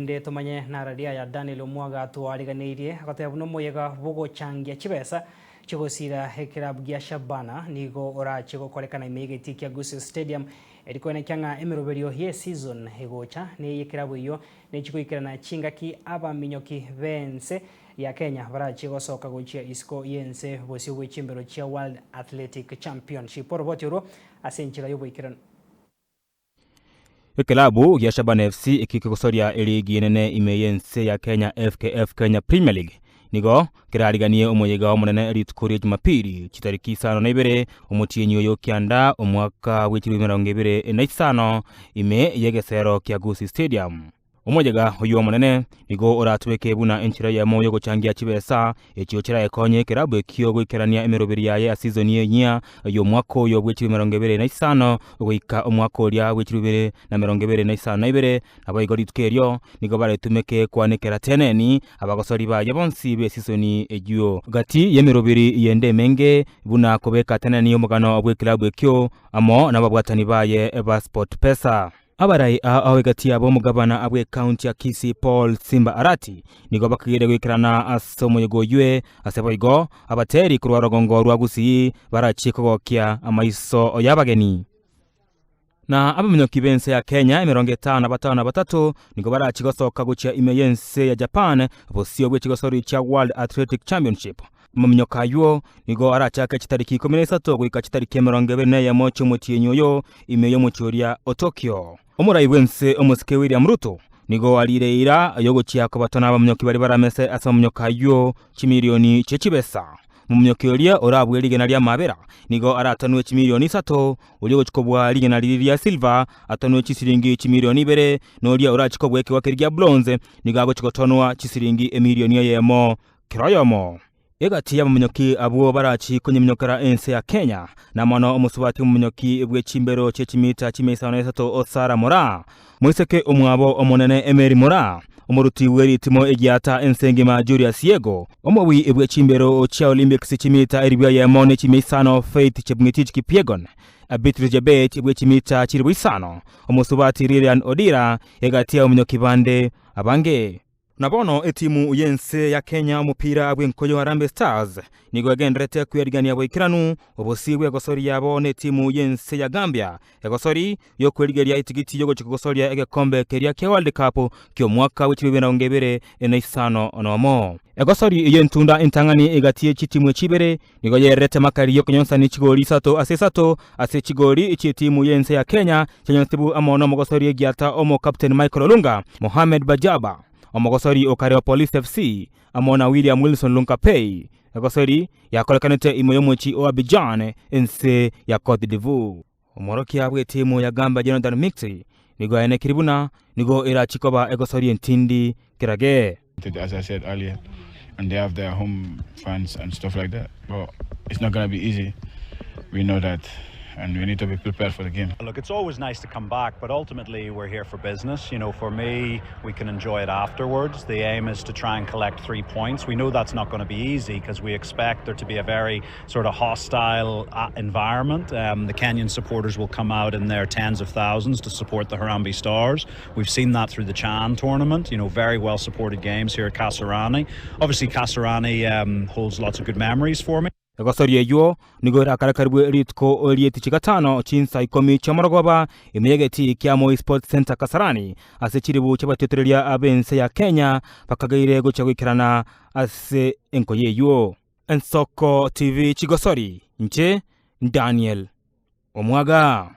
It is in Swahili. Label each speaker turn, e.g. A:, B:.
A: twinde tumanye na radia ya Daniel Omwaga twariganirie agatebuno moyega bugochangia chibesa chigosira hekirabu gya Shabana nigo orache gokorekana imegeti kya Gusii Stadium eriko nekyanga emeroberio ye season egocha ne yekirabu iyo nechikoikirana chingaki abaminyoki bense ya Kenya barache gosoka gochia isko yense bosi bwechimbero chia World Athletic Championship porobotiro asenchira yoboikirana
B: Ekilabu ya Shabana FC ikikosoria eligi nene imeyense ya Kenya FKF Kenya Premier League nigo kirariganie umuyega omunene eritukuri Jumapili chitariki 5 omutienyi oyo kyanda omwaka w'2025 ime yegesero kya Gusii Stadium. Umuyega oyo omunene nigo oratweke buna enchira ya moyo gochangia chibesa ekyo kira ekonye kilabu ekyo gwikerania emeroberi yaye ya season yenya yo mwaka oyo w'2025 ogwika omwaka olya w'2025 abayigori tukeryo nigo baretumeke kwanekera teneni abagosori baye bonsi be season egyo gati yemeroberi yende menge buna kobeka teneni omugano obwekilabu ekyo amo nababwatani baye eba Sport Pesa. Abarai awegati abo mugabana abwe county ya Kisii Paul Simba Arati nigo bakigire gwikirana asomoyego ywe aseboigo abateri kurwa rogongo rwa Gusii barachiko kya amaiso oyabageni na abaminyoki bense ya Kenya 55 nigo barachigosoka gucha imeyense ya Japan bosio bwechigosori cha World Athletic Championship. Maminyoka yo nigo arachaka chitariki 13 gwika chitariki 24 ya mocho mutienyo yo imeyo muchoria Otokyo. Omurai wense omusike William Ruto nigo alireira yogochia ko batona abaminyoki bari baramese asamunyoka yo chimilioni chechibesa. Mumyoki olia orabwe ligena lya mabera nigo aratanwe chimilioni 3 olyogochikobwa ligena lya silver atanwe chisiringi chimilioni 2 nolia orachikobweke wakirya bronze nigo agochikotonwa chisiringi emilioni yemo kiroyomo. Egati ya muminyoki abo barachi kwenye minyokara ense ya Kenya na mwana omusubati muminyoki bwechimbero chechimita chimesana sato Osara Mora mwiseke omwabo omonene Emery Mora omuruti weritimo egiata ensengema Julius Yego omwi ebwechimbero cha Olympics chimita eribya ya mone chimesano Faith Chebngetich Kipyegon Beatrice Jebet ebwechimita chiribwisano omusubati Lilian Odira egati ya muminyoki bande abange. Nabono etimu yense ya Kenya umupira bw'enkoyo Harambee Stars nigo agendrete kuyarigania bwikiranu obosibwe gosori yabo netimu yense ya Gambia egosori yo kwerigeria itigiti yogo chikosoria egekombe keria ke World Cup kyo mwaka w'2025 nomo egosori yentunda intangani egatie chitimu echibere nigo yerete makari yo kunyonsa ni chigori sato ase chigori ichitimu yense ya Kenya chenyonsibu amono mogosori egiata omo Captain Michael Olunga Mohamed Bajaba omogosori okare Police FC amona William Wilson Lunkapei egosori yakolekanete imoyomochi o Abidjan ense ya Cote d'Ivoire. Omoroki abwe timu ya Gamba Jonathan Mixi nigo ene kiribuna nigo irachikoba egosori entindi kirage.
C: As I said earlier, and they have their home fans and stuff like that, but it's not going to be easy. We know that, and we need to be prepared for the game.
D: Look, it's always nice to come back, but ultimately we're here for business. You know, for me, we can enjoy it afterwards. The aim is to try and collect 3 points. We know that's not going to be easy because we expect there to be a very sort of hostile environment. The Kenyan supporters will come out in their tens of thousands to support the Harambee Stars. We've seen that through the Chan tournament. You know, very well supported games here at Kasarani. Obviously, Kasarani holds lots of good memories for me.
B: Egosori eyo nigo rakarakaribwe eritko olieti chigatano chinsa ikomi chamorogoba imegeti kiamo Sports Center Kasarani ase chiribu chabatetereria abense ya Kenya pakagaire gocha gwikirana ase enkoye eyo. Ensoko TV Chigosori nche Daniel Omwaga.